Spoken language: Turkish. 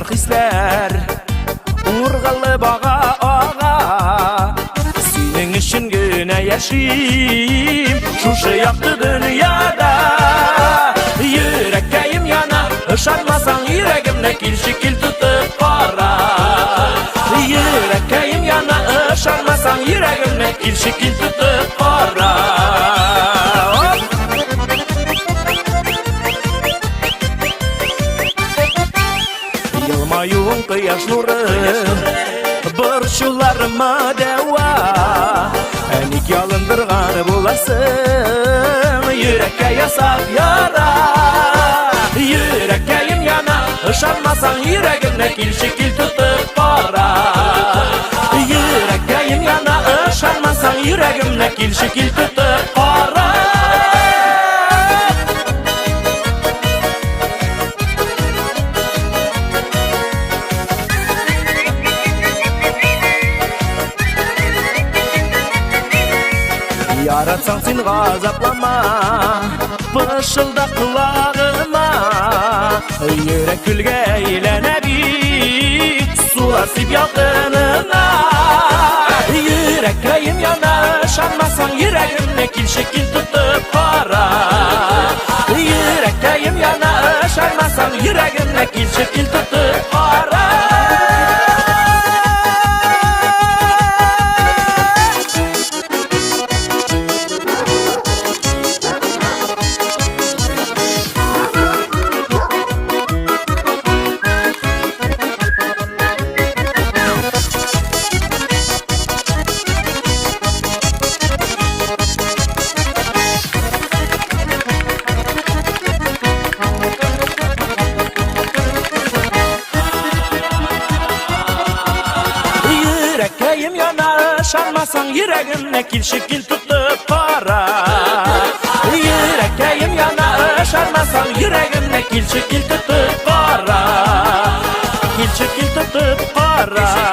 yanar hisler Uğurgalı bağa ağa Senin için güne yaşayayım Şuşu yaktı dünyada Yüreğim yana Işanmasan yüreğimde kil şekil tutup para Yüreğim yana Işanmasan yüreğimde kil şekil tutup para Yılmayun kıyaş nuru Burçularıma deva Enik yalındırgan bulasın Yürekke yasak yara Yüreğim yana Işanmasan yüreğimde kil şekil tutup para Yüreğim yana Işanmasan yüreğimde kil şekil tutup para Yaratsan sen gazaplama Pışılda kulağıma Yürek külge eylene bir Sular sip yakınına Yüreğim yana Şanmasan yüreğimde kil şekil tutup para Yüreğim yana Şanmasan yüreğimde kil şekil tutup para Yüreğim yana Şanmasan yüreğimde kil şekil tutup para Yüreğim yana Şanmasan yüreğimde kil şekil tutup para Kil şekil tutup para